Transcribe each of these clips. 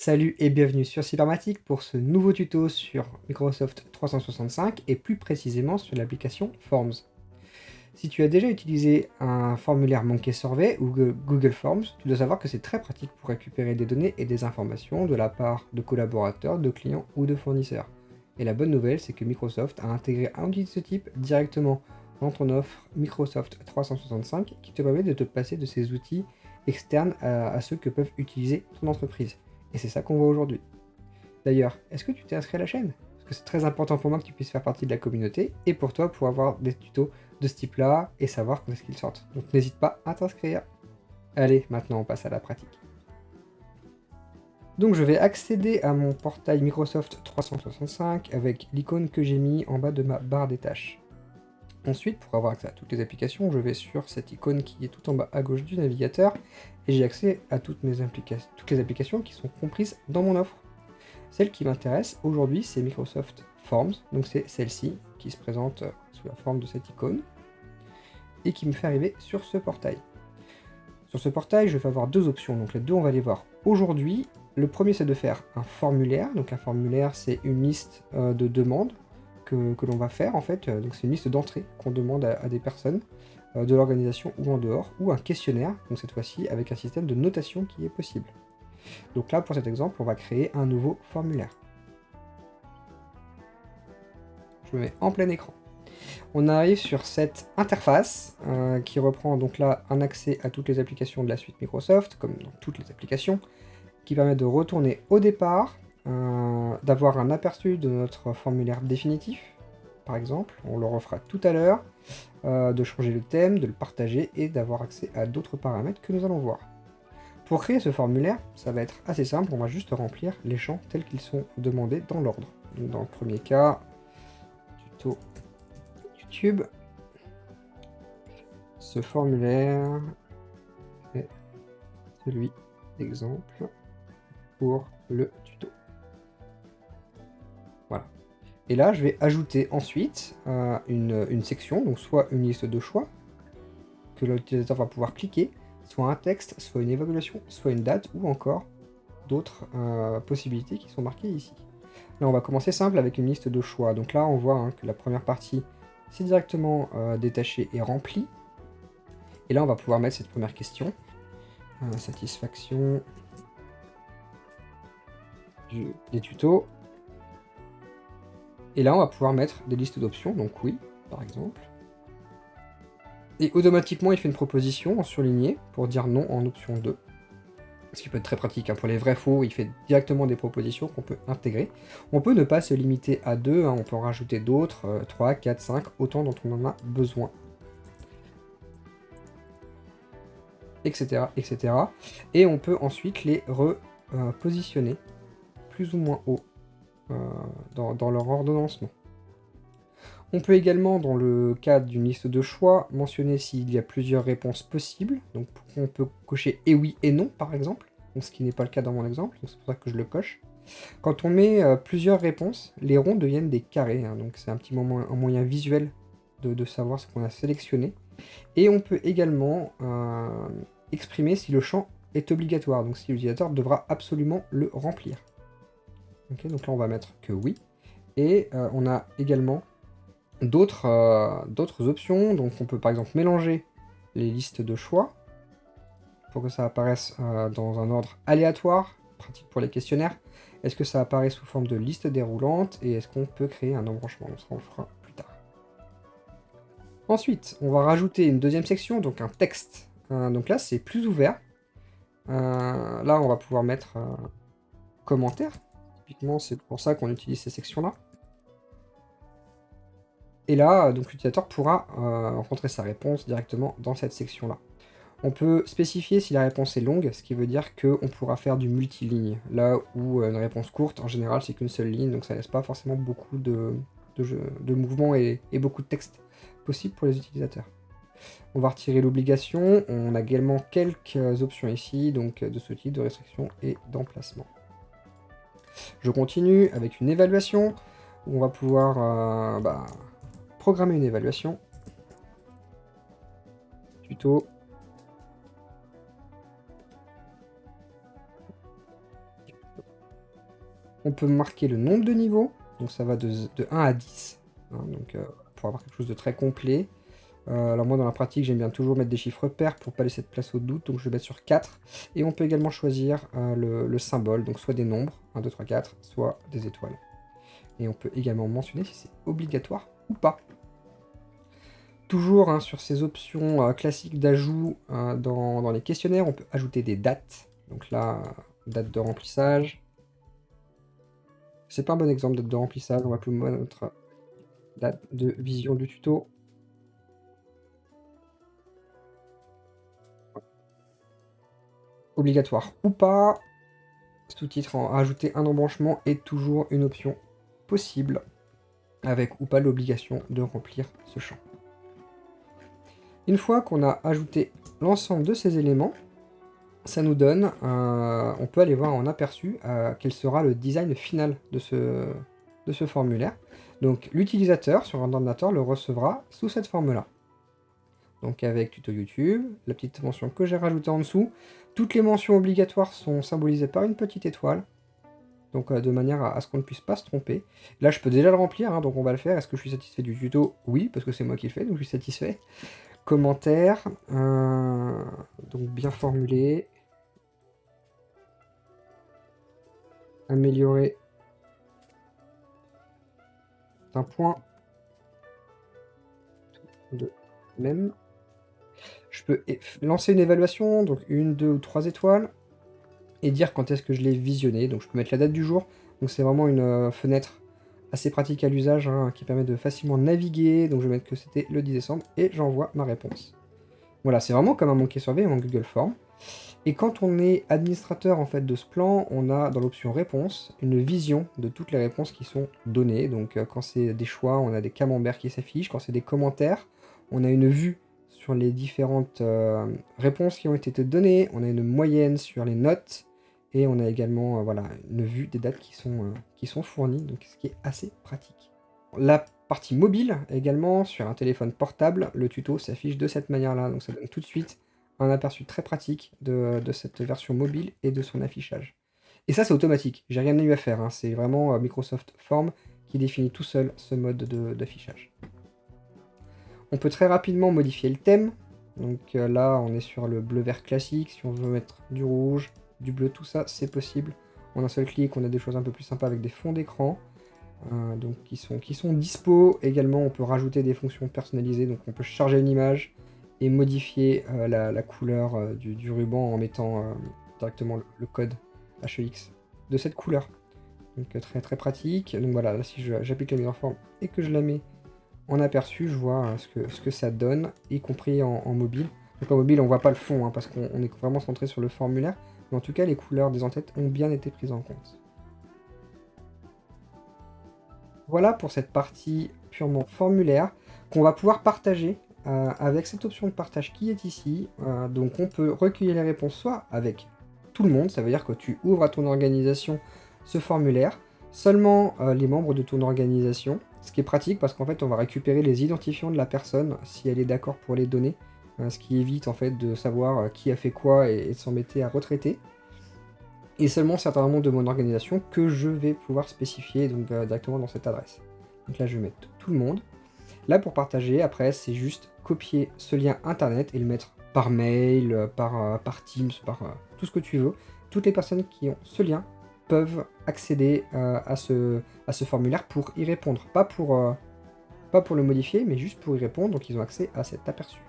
Salut et bienvenue sur Cybermatic pour ce nouveau tuto sur Microsoft 365 et plus précisément sur l'application Forms. Si tu as déjà utilisé un formulaire Monkey Survey ou Google Forms, tu dois savoir que c'est très pratique pour récupérer des données et des informations de la part de collaborateurs, de clients ou de fournisseurs. Et la bonne nouvelle, c'est que Microsoft a intégré un outil de ce type directement dans ton offre Microsoft 365 qui te permet de te passer de ces outils externes à ceux que peuvent utiliser ton entreprise. Et c'est ça qu'on voit aujourd'hui. D'ailleurs, est-ce que tu t'es inscrit à la chaîne? Parce que c'est très important pour moi que tu puisses faire partie de la communauté et pour toi pour avoir des tutos de ce type-là et savoir quand est-ce qu'ils sortent. Donc n'hésite pas à t'inscrire. Allez, maintenant on passe à la pratique. Donc je vais accéder à mon portail Microsoft 365 avec l'icône que j'ai mis en bas de ma barre des tâches. Ensuite, pour avoir accès à toutes les applications, je vais sur cette icône qui est tout en bas à gauche du navigateur et j'ai accès à toutes les applications qui sont comprises dans mon offre. Celle qui m'intéresse aujourd'hui, c'est Microsoft Forms, donc c'est celle-ci qui se présente sous la forme de cette icône et qui me fait arriver sur ce portail. Sur ce portail, je vais avoir deux options, donc les deux on va les voir aujourd'hui. Le premier, c'est de faire un formulaire, donc un formulaire c'est une liste de demandes que l'on va faire en fait, donc c'est une liste d'entrées qu'on demande à des personnes de l'organisation ou en dehors, ou un questionnaire, donc cette fois-ci avec un système de notation qui est possible. Donc là, pour cet exemple, on va créer un nouveau formulaire. Je me mets en plein écran. On arrive sur cette interface qui reprend donc là un accès à toutes les applications de la suite Microsoft, comme dans toutes les applications, qui permet de retourner au départ, d'avoir un aperçu de notre formulaire définitif, par exemple, on le refera tout à l'heure, de changer le thème, de le partager et d'avoir accès à d'autres paramètres que nous allons voir. Pour créer ce formulaire, ça va être assez simple, on va juste remplir les champs tels qu'ils sont demandés dans l'ordre. Donc dans le premier cas, tuto YouTube, ce formulaire est celui d'exemple pour le tuto. Voilà. Et là, je vais ajouter ensuite une section, donc soit une liste de choix que l'utilisateur va pouvoir cliquer, soit un texte, soit une évaluation, soit une date, ou encore d'autres possibilités qui sont marquées ici. Là, on va commencer simple avec une liste de choix. Donc là, on voit que la première partie, c'est directement détaché et rempli. Et là, on va pouvoir mettre cette première question. Satisfaction des tutos. Et là, on va pouvoir mettre des listes d'options, donc oui, par exemple. Et automatiquement, il fait une proposition en surligné pour dire non en option 2. Ce qui peut être très pratique. Pour les vrais faux, il fait directement des propositions qu'on peut intégrer. On peut ne pas se limiter à 2, on peut en rajouter d'autres, 3, 4, 5, autant dont on en a besoin. Etc. etc. Et on peut ensuite les repositionner plus ou moins haut dans leur ordonnancement. On peut également, dans le cadre d'une liste de choix, mentionner s'il y a plusieurs réponses possibles. Donc on peut cocher et oui et non, par exemple, donc, ce qui n'est pas le cas dans mon exemple, donc c'est pour ça que je le coche. Quand on met plusieurs réponses, les ronds deviennent des carrés, donc c'est un petit un moyen visuel de savoir ce qu'on a sélectionné. Et on peut également exprimer si le champ est obligatoire, donc si l'utilisateur devra absolument le remplir. Okay, donc là on va mettre que oui. Et on a également d'autres options, donc on peut par exemple mélanger les listes de choix pour que ça apparaisse dans un ordre aléatoire, pratique pour les questionnaires. Est-ce que ça apparaît sous forme de liste déroulante et est-ce qu'on peut créer un embranchement? Ça on le fera plus tard. Ensuite, on va rajouter une deuxième section, donc un texte. Donc là c'est plus ouvert. Là on va pouvoir mettre commentaire. Typiquement c'est pour ça qu'on utilise ces sections-là. Et là, donc l'utilisateur pourra rencontrer sa réponse directement dans cette section-là. On peut spécifier si la réponse est longue, ce qui veut dire qu'on pourra faire du multiligne. Là où une réponse courte, en général, c'est qu'une seule ligne, donc ça laisse pas forcément beaucoup de mouvements et beaucoup de texte possible pour les utilisateurs. On va retirer l'obligation. On a également quelques options ici, donc de ce type de restriction et d'emplacement. Je continue avec une évaluation, où on va pouvoir programmer une évaluation. Tuto. On peut marquer le nombre de niveaux, donc ça va de 1 à 10, hein, donc, pour avoir quelque chose de très complet. Alors moi dans la pratique j'aime bien toujours mettre des chiffres pairs pour pas laisser de place au doute, donc je vais mettre sur 4. Et on peut également choisir le symbole, donc soit des nombres, 1, 2, 3, 4, soit des étoiles. Et on peut également mentionner si c'est obligatoire ou pas. Toujours hein, sur ces options classiques d'ajout dans les questionnaires, on peut ajouter des dates. Donc là, date de remplissage. C'est pas un bon exemple, date de remplissage, on va plus mettre date de vision du tuto. Obligatoire ou pas, sous-titre en rajouter un embranchement est toujours une option possible, avec ou pas l'obligation de remplir ce champ. Une fois qu'on a ajouté l'ensemble de ces éléments, ça nous donne, on peut aller voir en aperçu quel sera le design final de ce formulaire. Donc l'utilisateur sur un ordinateur le recevra sous cette forme-là. Donc avec tuto YouTube, la petite mention que j'ai rajoutée en dessous. Toutes les mentions obligatoires sont symbolisées par une petite étoile. Donc de manière à ce qu'on ne puisse pas se tromper. Là je peux déjà le remplir, hein, donc on va le faire. Est-ce que je suis satisfait du tuto? Oui, parce que c'est moi qui le fais, donc je suis satisfait. Commentaire, donc bien formulé. Améliorer d'un point de même. Je peux lancer une évaluation, donc 1, 2 ou 3 étoiles, et dire quand est-ce que je l'ai visionné. Donc je peux mettre la date du jour. Donc c'est vraiment une fenêtre assez pratique à l'usage, hein, qui permet de facilement naviguer. Donc je vais mettre que c'était le 10 décembre, et j'envoie ma réponse. Voilà, c'est vraiment comme un Monkey Survey en Google Form. Et quand on est administrateur en fait de ce plan, on a dans l'option réponse une vision de toutes les réponses qui sont données. Donc quand c'est des choix, on a des camemberts qui s'affichent. Quand c'est des commentaires, on a une vue sur les différentes réponses qui ont été données. On a une moyenne sur les notes. Et on a également voilà, une vue des dates qui sont fournies, donc ce qui est assez pratique. La partie mobile également, sur un téléphone portable, le tuto s'affiche de cette manière-là. Donc ça donne tout de suite un aperçu très pratique de cette version mobile et de son affichage. Et ça, c'est automatique. J'ai rien eu à faire. Hein. C'est vraiment Microsoft Form qui définit tout seul ce mode d'affichage. On peut très rapidement modifier le thème. Donc là, on est sur le bleu-vert classique. Si on veut mettre du rouge, du bleu, tout ça, c'est possible. En un seul clic, on a des choses un peu plus sympas avec des fonds d'écran. Donc qui sont dispo. Également, on peut rajouter des fonctions personnalisées. Donc on peut charger une image et modifier la couleur du ruban en mettant directement le code HEX de cette couleur. Donc très très pratique. Donc voilà, là si j'applique la mise en forme et que je la mets en aperçu, je vois ce que ça donne, y compris en mobile. Donc en mobile, on voit pas le fond, hein, parce qu'on est vraiment centré sur le formulaire. Mais en tout cas, les couleurs des entêtes ont bien été prises en compte. Voilà pour cette partie purement formulaire qu'on va pouvoir partager avec cette option de partage qui est ici. Donc on peut recueillir les réponses soit avec tout le monde, ça veut dire que tu ouvres à ton organisation ce formulaire, seulement les membres de ton organisation, ce qui est pratique parce qu'en fait on va récupérer les identifiants de la personne si elle est d'accord pour les donner, ce qui évite en fait de savoir qui a fait quoi et de s'embêter à retraiter. Et seulement certains membres de mon organisation que je vais pouvoir spécifier donc, directement dans cette adresse. Donc là je vais mettre tout le monde. Là pour partager, après c'est juste copier ce lien internet et le mettre par mail, par Teams, par tout ce que tu veux. Toutes les personnes qui ont ce lien peuvent accéder à ce formulaire pour y répondre. Pas pour le modifier, mais juste pour y répondre, donc ils ont accès à cet aperçu.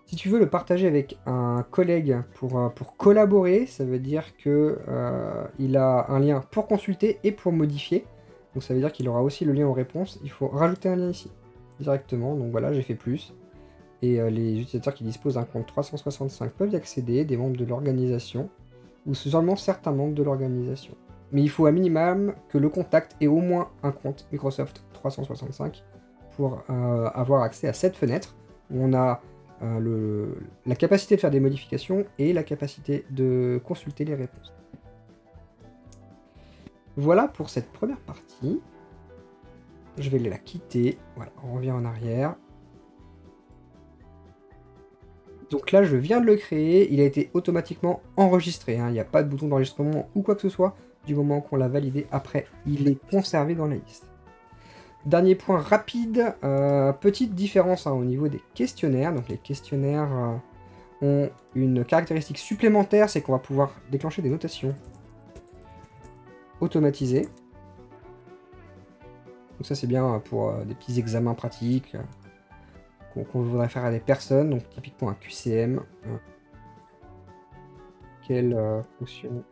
Si tu veux le partager avec un collègue pour collaborer, ça veut dire qu'il a un lien pour consulter et pour modifier. Donc ça veut dire qu'il aura aussi le lien aux réponses. Il faut rajouter un lien ici, directement. Donc voilà, j'ai fait plus. Et les utilisateurs qui disposent d'un compte 365 peuvent y accéder, des membres de l'organisation, ou seulement certains membres de l'organisation. Mais il faut à minimum que le contact ait au moins un compte Microsoft 365 pour avoir accès à cette fenêtre où on a la capacité de faire des modifications et la capacité de consulter les réponses. Voilà pour cette première partie. Je vais la quitter. Voilà, on revient en arrière. Donc là, je viens de le créer, il a été automatiquement enregistré, hein. Il n'y a pas de bouton d'enregistrement ou quoi que ce soit, du moment qu'on l'a validé. Après, il est conservé dans la liste. Dernier point rapide, petite différence, hein, au niveau des questionnaires. Donc les questionnaires ont une caractéristique supplémentaire, c'est qu'on va pouvoir déclencher des notations automatisées. Donc ça c'est bien pour des petits examens pratiques qu'on voudrait faire à des personnes, donc typiquement un QCM. Quelle fonction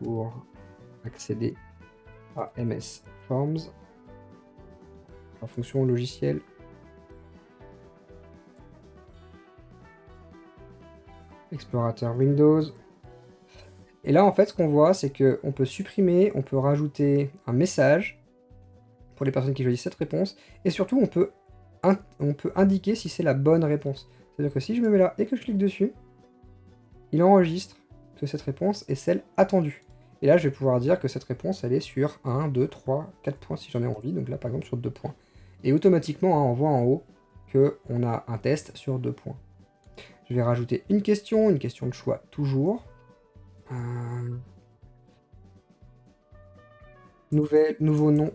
pour accéder à MS Forms? La fonction logicielle. Explorateur Windows. Et là, en fait, ce qu'on voit, c'est qu'on peut supprimer, on peut rajouter un message pour les personnes qui choisissent cette réponse, et surtout, on peut indiquer si c'est la bonne réponse. C'est-à-dire que si je me mets là et que je clique dessus, il enregistre que cette réponse est celle attendue. Et là, je vais pouvoir dire que cette réponse, elle est sur 1, 2, 3, 4 points si j'en ai envie. Donc là, par exemple, sur 2 points. Et automatiquement, hein, on voit en haut qu'on a un test sur 2 points. Je vais rajouter une question de choix toujours. Nouveau nom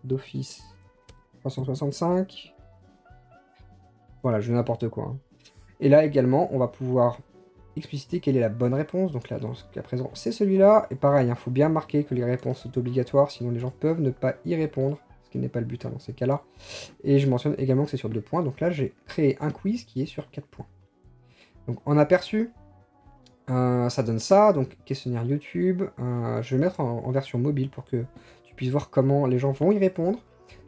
d'Office 365. Voilà, je veux n'importe quoi, hein. Et là également, on va pouvoir expliciter quelle est la bonne réponse. Donc là, dans ce cas présent, c'est celui-là. Et pareil, il faut bien marquer que les réponses sont obligatoires, sinon les gens peuvent ne pas y répondre, ce qui n'est pas le but, hein, dans ces cas-là. Et je mentionne également que c'est sur 2 points. Donc là, j'ai créé un quiz qui est sur 4 points. Donc en aperçu, ça donne ça. Donc questionnaire YouTube. Je vais mettre en version mobile pour que tu puisses voir comment les gens vont y répondre.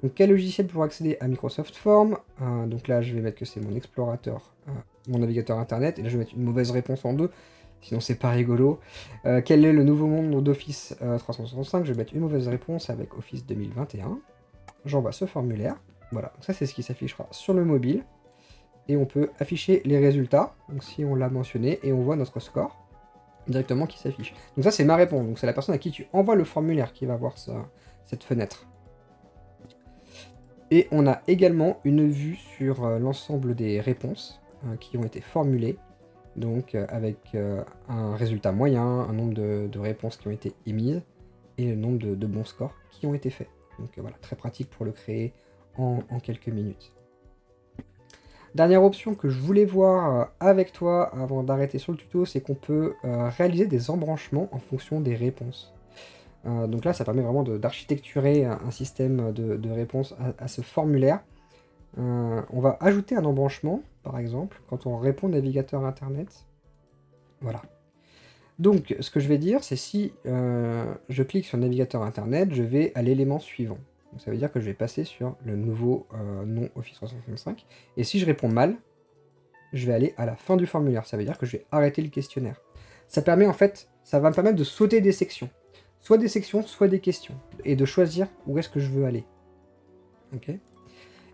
Donc quel logiciel pour accéder à Microsoft Form? Donc là, je vais mettre que c'est mon explorateur, mon navigateur internet. Et là, je vais mettre une mauvaise réponse en 2. Sinon, c'est pas rigolo. Quel est le nouveau monde d'Office 365? Je vais mettre une mauvaise réponse avec Office 2021. J'envoie ce formulaire. Voilà, donc ça c'est ce qui s'affichera sur le mobile. Et on peut afficher les résultats. Donc si on l'a mentionné, et on voit notre score directement qui s'affiche. Donc ça c'est ma réponse. Donc c'est la personne à qui tu envoies le formulaire qui va voir cette fenêtre. Et on a également une vue sur l'ensemble des réponses qui ont été formulées. Donc avec un résultat moyen, un nombre de réponses qui ont été émises et le nombre de bons scores qui ont été faits. Donc voilà, très pratique pour le créer en quelques minutes. Dernière option que je voulais voir avec toi avant d'arrêter sur le tuto, c'est qu'on peut réaliser des embranchements en fonction des réponses. Donc là, ça permet vraiment d'architecturer un système de réponse à ce formulaire. On va ajouter un embranchement, par exemple, quand on répond navigateur internet. Voilà. Donc, ce que je vais dire, c'est si je clique sur navigateur internet, je vais à l'élément suivant. Donc, ça veut dire que je vais passer sur le nouveau nom Office 365. Et si je réponds mal, je vais aller à la fin du formulaire. Ça veut dire que je vais arrêter le questionnaire. Ça permet en fait, ça va me permettre de sauter des sections. Soit des sections, soit des questions. Et de choisir où est-ce que je veux aller. Ok ?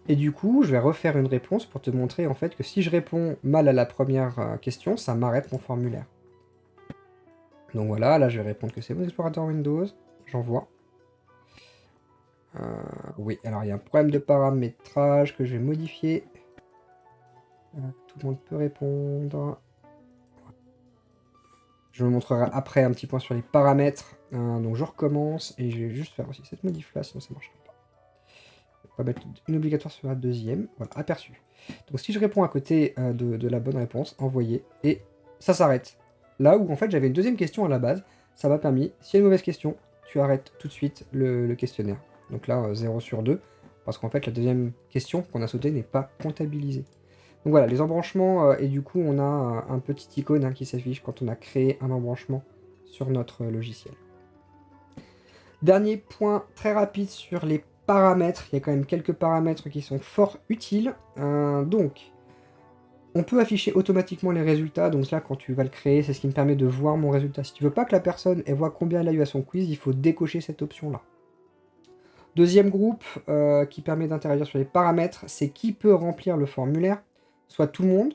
Et du coup, je vais refaire une réponse pour te montrer en fait que si je réponds mal à la première question, ça m'arrête mon formulaire. Donc voilà, là je vais répondre que c'est mon explorateur Windows. J'envoie. Oui, alors il y a un problème de paramétrage que je vais modifier. Tout le monde peut répondre. Je vous montrerai après un petit point sur les paramètres. Donc je recommence et je vais juste faire aussi cette modif là, sinon ça ne marchera pas. On va mettre une obligatoire sur la deuxième. Voilà, aperçu. Donc si je réponds à côté de la bonne réponse, envoyer, et ça s'arrête. Là où en fait j'avais une deuxième question à la base, ça m'a permis, s'il y a une mauvaise question, tu arrêtes tout de suite le questionnaire. Donc là, 0 sur 2, parce qu'en fait la deuxième question qu'on a sautée n'est pas comptabilisée. Donc voilà, les embranchements, et du coup on a un petit icône qui s'affiche quand on a créé un embranchement sur notre logiciel. Dernier point très rapide sur les paramètres, il y a quand même quelques paramètres qui sont fort utiles. Donc, on peut afficher automatiquement les résultats, donc là quand tu vas le créer, c'est ce qui me permet de voir mon résultat. Si tu veux pas que la personne voit combien elle a eu à son quiz, il faut décocher cette option-là. Deuxième groupe qui permet d'interagir sur les paramètres, c'est qui peut remplir le formulaire, soit tout le monde,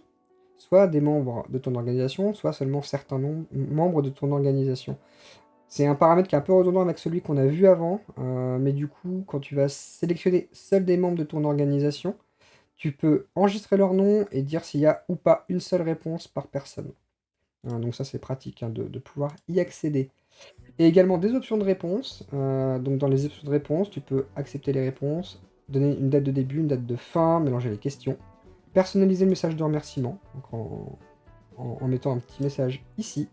soit des membres de ton organisation, soit seulement certains membres de ton organisation. C'est un paramètre qui est un peu redondant avec celui qu'on a vu avant, mais du coup, quand tu vas sélectionner seuls des membres de ton organisation, Tu peux enregistrer leur nom et dire s'il y a ou pas une seule réponse par personne. Donc ça, c'est pratique hein, de pouvoir y accéder. Et également des options de réponse. Donc dans les options de réponse, tu peux accepter les réponses, donner une date de début, une date de fin, mélanger les questions, personnaliser le message de remerciement, donc en mettant un petit message ici.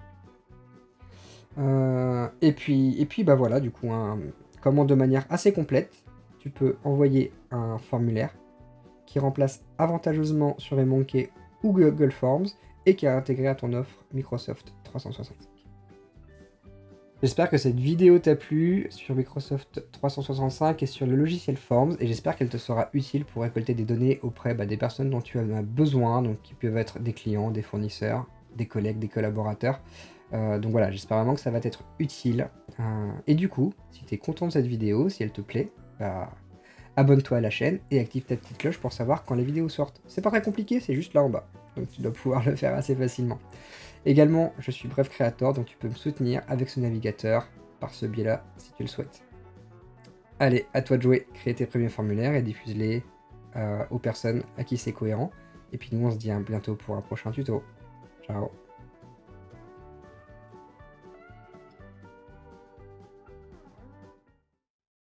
Et puis bah voilà, du coup, comment de manière assez complète, tu peux envoyer un formulaire qui remplace avantageusement SurveyMonkey ou Google Forms et qui est intégré à ton offre Microsoft 365. J'espère que cette vidéo t'a plu sur Microsoft 365 et sur le logiciel Forms, et j'espère qu'elle te sera utile pour récolter des données auprès des personnes dont tu as besoin, donc qui peuvent être des clients, des fournisseurs, des collègues, des collaborateurs. Donc voilà, j'espère vraiment que ça va t'être utile. Et du coup, si tu es content de cette vidéo, si elle te plaît, bah, abonne-toi à la chaîne et active ta petite cloche pour savoir quand les vidéos sortent. C'est pas très compliqué, c'est juste là en bas, donc tu dois pouvoir le faire assez facilement. Également, je suis Bref Creator, donc tu peux me soutenir avec ce navigateur par ce biais-là si tu le souhaites. Allez, à toi de jouer, crée tes premiers formulaires et diffuse-les aux personnes à qui c'est cohérent. Et puis nous, on se dit à bientôt pour un prochain tuto. Ciao.